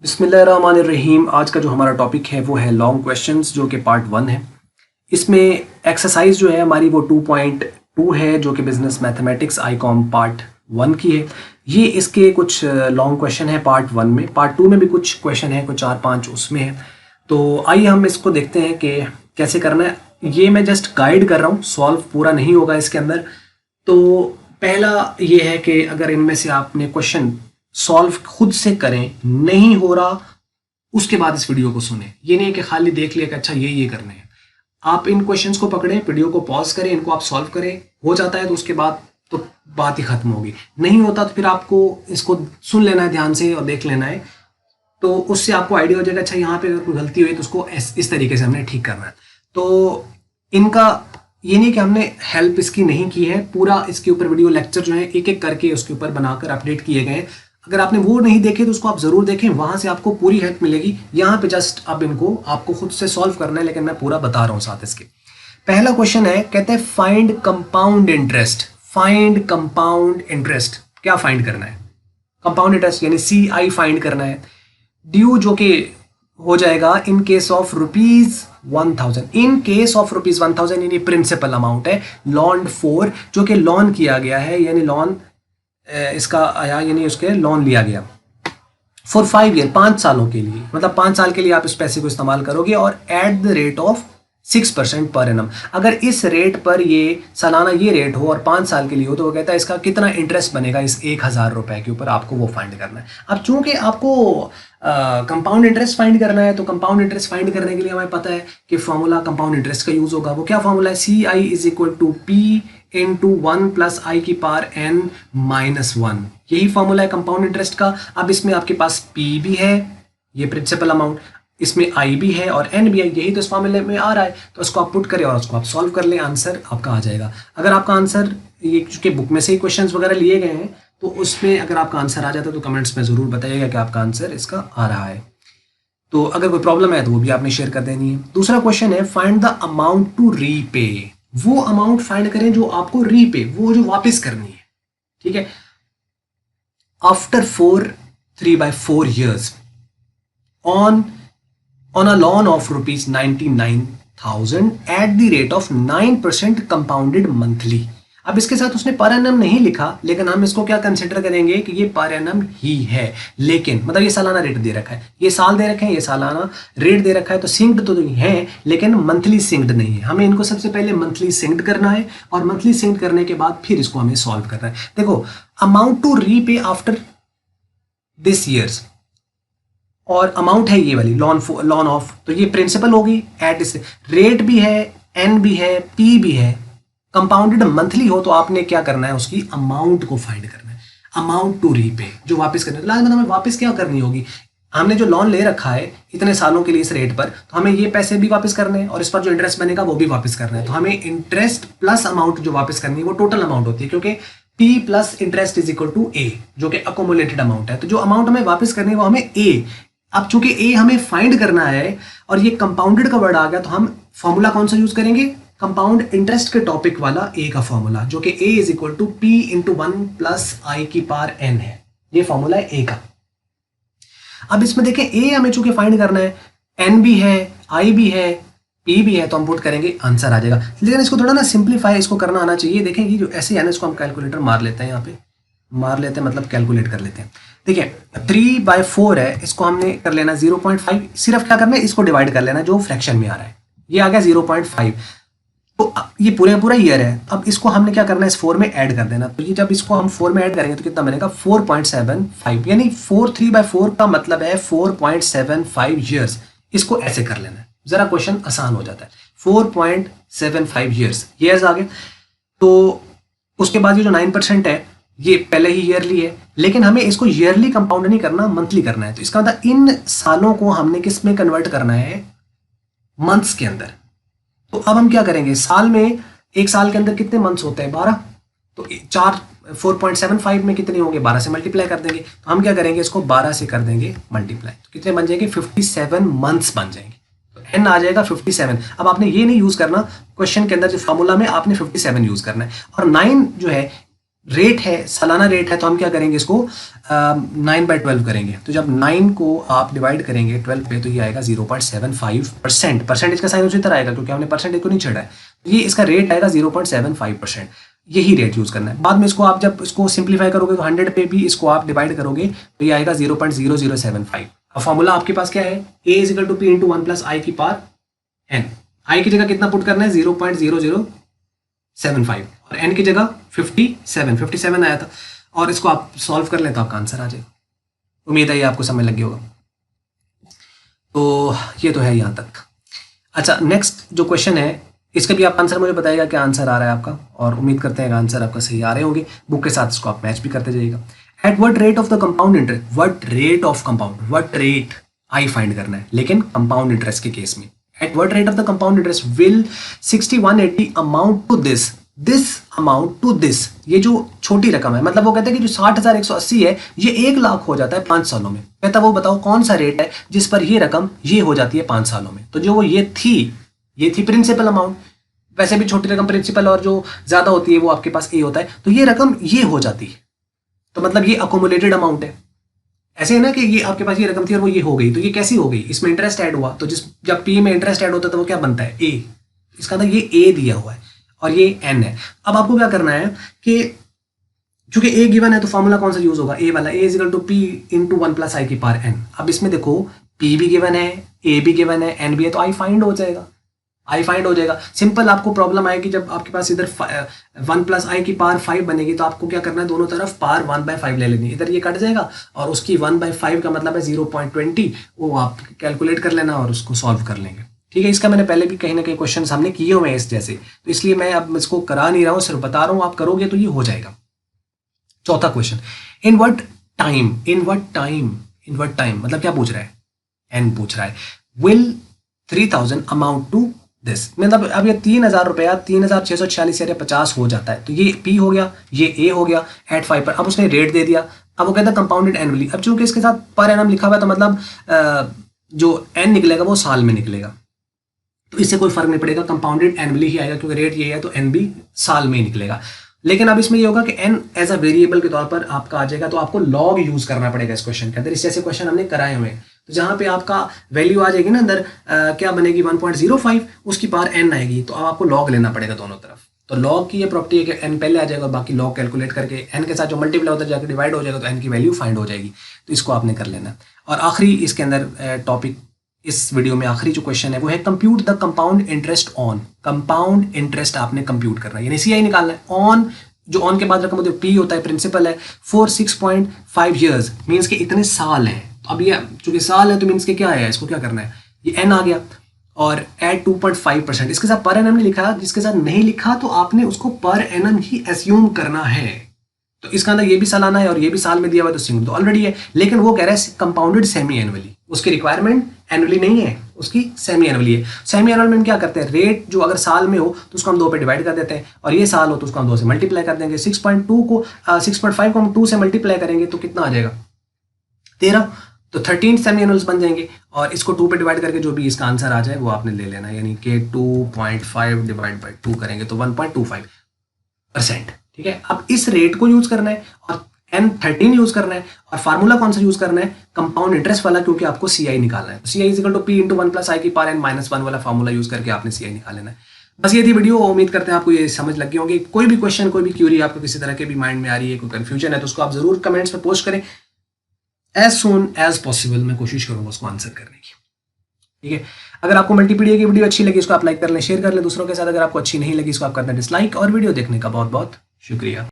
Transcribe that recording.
बिस्मिल्लाहिर्रहमानिर्रहीम। आज का जो हमारा टॉपिक है वो है लॉन्ग क्वेश्चंस, जो कि पार्ट 1 है। इसमें एक्सरसाइज जो है हमारी वो 2.2 है, जो कि बिजनेस मैथमेटिक्स आईकॉम पार्ट 1 की है। ये इसके कुछ लॉन्ग क्वेश्चन है पार्ट 1 में। पार्ट 2 में भी कुछ क्वेश्चन है, कुछ 4-5 उसमें है। तो आइए हम इसको देखते हैं कि कैसे करना है। ये मैं जस्ट गाइड कर रहा हूँ, सॉल्व पूरा नहीं होगा इसके अंदर। तो पहला ये है कि अगर इनमें से आपने क्वेश्चन सॉल्व खुद से करें, नहीं हो रहा, उसके बाद इस वीडियो को सुने। ये नहीं कि खाली देख लिया कि अच्छा ये करने हैं। आप इन क्वेश्चंस को पकड़ें, वीडियो को पॉज करें, इनको आप सॉल्व करें। हो जाता है तो उसके बाद तो बात ही खत्म होगी। नहीं होता तो फिर आपको इसको सुन लेना है ध्यान से और देख लेना है। तो उससे आपको आइडिया हो जाएगा अच्छा यहाँ पे अगर कोई गलती हुई तो उसको इस तरीके से हमने ठीक करना है। तो इनका ये नहीं कि हमने हेल्प इसकी नहीं की है, पूरा इसके ऊपर वीडियो लेक्चर जो है एक एक करके उसके ऊपर बनाकर अपडेट किए गए हैं। अगर आपने वो नहीं देखे तो उसको आप जरूर देखें, वहां से आपको पूरी हेल्प मिलेगी। यहाँ पे जस्ट अब इनको आपको खुद से सॉल्व करना है, लेकिन मैं पूरा बता रहा हूँ साथ इसके। पहला क्वेश्चन है, कहते हैं find compound interest. Find compound interest, क्या फाइंड करना है? कंपाउंड इंटरेस्ट यानी CI फाइंड करना है। ड्यू जो कि हो जाएगा in case of ₹1000। In case of ₹1000 यानी प्रिंसिपल अमाउंट है। लॉन फॉर जो कि लॉन किया गया है, यानी लॉन इसका आया, यानी उसके लोन लिया गया फॉर 5 ईयर, 5 सालों के लिए। मतलब 5 साल के लिए आप इस पैसे को इस्तेमाल करोगे और at the rate of 6% per annum. अगर इस रेट पर ये सालाना ये रेट हो और 5 साल के लिए हो तो वो कहता है इसका कितना इंटरेस्ट बनेगा इस 1000 रुपए के ऊपर, आपको वो फाइंड करना है। अब चूंकि आपको कंपाउंड इंटरेस्ट फाइंड करना है, तो कंपाउंड इंटरेस्ट फाइंड करने के लिए हमें पता है कि फॉर्मूला कंपाउंड इंटरेस्ट का यूज होगा। वो क्या फॉर्मूला है? CI is equal to P into 1 plus I की पावर n माइनस 1। यही फॉर्मूला है कंपाउंड इंटरेस्ट का। अब इसमें आपके पास P भी है, ये प्रिंसिपल अमाउंट, इसमें I भी है और n भी है, यही तो इस फॉर्मूले में आ रहा है। तो उसको आप पुट करें और उसको आप सॉल्व कर लें, आंसर आपका आ जाएगा। अगर आपका आंसर, ये चूंकि बुक में से ही क्वेश्चंस वगैरह लिए गए हैं, तो उसमें अगर आपका आंसर आ जाता है तो कमेंट्स में जरूर बताइएगा कि आपका आंसर इसका आ रहा है। तो अगर कोई प्रॉब्लम है तो वो भी आपने शेयर कर देनी है। दूसरा क्वेश्चन है, find the amount to repay. वो अमाउंट फाइंड करें जो आपको रीपे, वो जो वापस करनी है, ठीक है। After 3/4 years on a loan of ₹99,000 at the rate of 9% compounded monthly। अब इसके साथ उसने पर एनम नहीं लिखा, लेकिन हम इसको क्या कंसिडर करेंगे कि ये पर एनम ही है। लेकिन मतलब ये सालाना रेट दे रखा है, ये साल दे रखे हैं, ये सालाना रेट दे रखा है, तो सिंक्ड तो है लेकिन मंथली सिंक्ड नहीं है। हमें इनको सबसे पहले मंथली सिंक्ड करना है और मंथली सिंक्ड करने के बाद फिर इसको हमें सॉल्व करना है। देखो, amount to repay after this years और अमाउंट है ये वाली लॉन ऑफ, तो ये प्रिंसिपल होगी एट इस रेट भी है, एन भी है, पी भी है। कंपाउंडेड मंथली हो तो आपने क्या करना है, उसकी अमाउंट को फाइंड करना है। अमाउंट टू रीपे, जो वापस करना है। लास्ट में हमें वापस क्या करनी होगी? हमने जो लोन ले रखा है इतने सालों के लिए इस रेट पर, तो हमें ये पैसे भी वापस करने हैं और इस पर जो इंटरेस्ट बनेगा वो भी वापस करना है। तो हमें इंटरेस्ट प्लस अमाउंट जो वापस करनी है वो टोटल अमाउंट होती है, क्योंकि P plus interest is equal to A, जो कि अकोमुलेटेड अमाउंट है। तो जो अमाउंट हमें वापस करनी है वो हमें A। अब चूंकि A हमें फाइंड करना है और ये कंपाउंडेड का वर्ड आ गया, तो हम फॉर्मूला कौन सा यूज करेंगे? कंपाउंड इंटरेस्ट के टॉपिक वाला A का फॉर्मूला, जो कि A is equal to P into 1 plus I की पावर n है। ये फॉर्मूला है A का। अब इसमें देखें, A हमें चूंकि फाइंड करना है, n भी है, I भी है, P भी है, तो हम पुट करेंगे, आंसर आ जाएगा। लेकिन इसको थोड़ा ना सिंप्लीफाई इसको करना आना चाहिए। देखें ये जो ऐसे है ना, इसको हम कैलकुलेटर मार लेते हैं, यहाँ पे मार लेते हैं, मतलब कैलकुलेट कर लेते हैं। देखिए 3/4 है, इसको हमने कर लेना 0.5। सिर्फ क्या करना है, इसको डिवाइड कर लेना जो फ्रैक्शन में आ रहा है। ये आ गया 0.5। तो ये पूरा ईयर है। अब इसको हमने क्या करना है, इस 4 में ऐड कर देना। तो ये जब इसको हम 4 में ऐड करेंगे तो कितना बनेगा? 4.75, यानी 3/4 का मतलब है 4.75 ईयर्स। इसको ऐसे कर लेना है, जरा क्वेश्चन आसान हो जाता है। 4.75 ईयर्स आ गए। तो उसके बाद ये जो 9% है ये पहले ही ईयरली है, लेकिन हमें इसको ईयरली कंपाउंड नहीं करना, मंथली करना है। तो इसका मतलब इन सालों को हमने किस में कन्वर्ट करना है? मंथ्स के अंदर। तो अब हम क्या करेंगे, साल में, एक साल के अंदर कितने मंथ्स होते हैं? 12। तो 4.75 में कितने होंगे? 12 से मल्टीप्लाई कर देंगे। तो हम क्या करेंगे, इसको 12 से कर देंगे मल्टीप्लाई, तो कितने बन जाएंगे? 57 मंथ्स बन जाएंगे। तो n आ जाएगा 57। अब आपने ये नहीं यूज करना, क्वेश्चन के अंदर जो फॉर्मूला में आपने 57 यूज करना है। और 9 जो है रेट है, सालाना रेट है, तो हम क्या करेंगे इसको 9/12 करेंगे। तो जब 9 को आप डिवाइड करेंगे 12 पे तो ये आएगा 0.75%। परसेंटेज का साइन उसी तरह आएगा क्योंकि हमने परसेंटेज को नहीं छेड़ा है। ये इसका रेट आएगा 0.75%। यही रेट यूज करना है। बाद में इसको आप जब इसको सिंप्लीफाई करोगे तो 100 पे भी इसको आप डिवाइड करोगे तो ये आएगा 0.0075। अब फॉर्मूला आपके पास क्या है, a = p × 1 + i की पावर n। i की जगह कितना पुट करना है, 0.0075 और n की जगह 57 आया था। और इसको आप सॉल्व कर लें तो आपका आंसर आ जाएगा। उम्मीद है ये आपको समझ लग गया होगा। तो ये तो है यहाँ तक। अच्छा, नेक्स्ट जो क्वेश्चन है इसका भी आप आंसर मुझे बताइएगा क्या आंसर आ रहा है आपका, और उम्मीद करते हैं आंसर आपका सही आ रहे होंगे। बुक के साथ इसको आप मैच भी करते जाइएगा। At what rate of the compound interest, what rate of compound, what rate I find करना है, लेकिन कंपाउंड इंटरेस्ट के केस में at what rate of the compound interest will 6180 amount to this amount to this. ये जो छोटी रकम है, मतलब वो कहते हैं कि जो 60,180 है ये 1 लाख हो जाता है 5 सालों में। कहता वो बताओ कौन सा रेट है जिस पर ये रकम ये हो जाती है 5 सालों में। तो जो वो ये थी प्रिंसिपल अमाउंट। वैसे भी छोटी रकम प्रिंसिपल और जो ज्यादा होती है वो आपके पास ए होता है, तो ये रकम ये हो जाती है। तो मतलब ये अकोमुलेटेड अमाउंट है। ऐसे है ना कि ये आपके पास ये रकम थी और वो ये हो गई, तो ये कैसी हो गई, इसमें इंटरेस्ट ऐड हुआ। तो जब पी में इंटरेस्ट ऐड होता है तो वो क्या बनता है, ए। इसका मतलब ये ए दिया हुआ है और ये एन है। अब आपको क्या करना है कि चूंकि ए गिवन है तो फॉर्मूला कौन सा यूज होगा, ए वाला, ए = p × 1 + i की पावर n। अब इसमें देखो p भी गिवन है, a भी गिवन है, n भी है, तो i फाइंड हो जाएगा। i फाइंड हो जाएगा। सिंपल आपको प्रॉब्लम आएगी जब आपके पास इधर 1 + i की पावर 5 बनेगी तो आपको क्या करना है, दोनों तरफ पावर 1/5 ले लेनी। इधर ये कट जाएगा और उसकी 1/5 का मतलब है 0.20, वो आप कैलकुलेट कर लेना और उसको सॉल्व कर लेंगे। ठीक है, इसका मैंने पहले भी कहीं ना कहीं क्वेश्चन सामने किए हुए हैं इस जैसे, तो इसलिए मैं अब इसको करा नहीं रहा हूँ, सिर्फ बता रहा हूँ। आप करोगे तो ये हो जाएगा। चौथा क्वेश्चन, इन व्हाट टाइम मतलब क्या पूछ रहा है, एन पूछ रहा है। विल 3000 अमाउंट टू दिस, मतलब अब ये 3000 रुपया 3646 या 50 हो जाता है। तो ये पी हो गया, ये ए हो गया एट 5 पर। अब उसने रेट दे दिया। अब वो कहता है कंपाउंडेड एनुअली। अब चूंकि इसके साथ पर एनम लिखा हुआ है तो मतलब जो एन निकलेगा वो साल में निकलेगा, तो इससे कोई फर्क नहीं पड़ेगा, कंपाउंडेड एनुअली ही आएगा क्योंकि रेट ये है तो एन भी साल में ही निकलेगा। लेकिन अब इसमें ये होगा कि एन एज अ वेरिएबल के तौर पर आपका आ जाएगा, तो आपको लॉग यूज करना पड़ेगा इस क्वेश्चन के अंदर। इस जैसे क्वेश्चन हमने कराए हुए हैं, तो जहां पे आपका वैल्यू आ जाएगी ना अंदर क्या बनेगी 1.05, उसकी पावर एन आएगी, तो अब आपको लॉग लेना पड़ेगा दोनों तरफ। तो लॉग की ये प्रॉपर्टी है कि एन पहले आ जाएगा, बाकी लॉग कैलकुलेट करके एन के साथ जो मल्टीप्लाई होता जाकर डिवाइड हो जाएगा तो एन की वैल्यू फाइंड हो जाएगी। तो इसको आपने कर लेना। और आखिरी इसके अंदर टॉपिक इस वीडियो में आखिरी जो क्वेश्चन है वो है compute the compound interest on. Compound interest आपने कंप्यूट करना है, यानी सीआई निकालना है। ऑन, जो ऑन के बाद रकम होती है पी होता है, प्रिंसिपल है, फॉर 6.5 ईयर्स, मीन्स के इतने साल हैं। तो अब ये चूंकि साल है तो मीन्स के क्या है, इसको क्या करना है, ये एन आ गया और एट 2.5%। इसके साथ पर एनम नहीं लिखा, जिसके साथ नहीं लिखा तो आपने उसको पर एनम ही एज्यूम करना है। तो इसका अंदर ये भी सालाना है और ये भी साल में दिया हुआ, तो सिंगल तो ऑलरेडी है। लेकिन वो कह रहा है कंपाउंडेड सेमी एनुअली, उसकी रिक्वायरमेंट एनुअली नहीं है, उसकी सेमी एनुअली है। सेमी एनुअल में हम क्या करते हैं, रेट जो अगर साल में हो तो उसको हम 2 पे डिवाइड कर देते हैं, और ये साल हो तो उसको हम 2 से मल्टीप्लाई कर देंगे। 6.5 को हम 2 से मल्टीप्लाई करेंगे तो कितना आ जाएगा, 13। तो 13 सेमी एनुअल्स बन जाएंगे, और इसको 2 पे डिवाइड करके जो भी इसका आंसर आ जाए वो आपने ले लेना, यानी कि 2.5 डिवाइड बाई 2 करेंगे तो 1.25%। ठीक है, अब इस रेट को यूज करना है और N13 यूज करना है, और फार्मूला कौन सा यूज करना है, कंपाउंड इंटरेस्ट वाला, क्योंकि आपको सीआई निकालना है। CI is equal to P × 1 + i की पावर n-1 वाला फार्मूला यूज करके आपने सीआई निकाल लेना है। बस ये थी वीडियो। उम्मीद करते हैं आपको ये समझ लग गई होगी। कोई भी क्वेश्चन, कोई भी क्यूरी आपको किसी तरह के भी माइंड में आ रही है, कोई कंफ्यूजन है, तो उसको आप जरूर कमेंट्स में पोस्ट करें। एज सून एज पॉसिबल मैं कोशिश करूंगा उसको आंसर करने की। ठीक है, अगर आपको मल्टीपीडिया की वीडियो अच्छी लगी इसको आप लाइक कर लें, शेयर कर लें दूसरों के साथ। अगर आपको अच्छी नहीं लगी इसको आप करना डिसलाइक, और वीडियो देखने का बहुत बहुत शुक्रिया।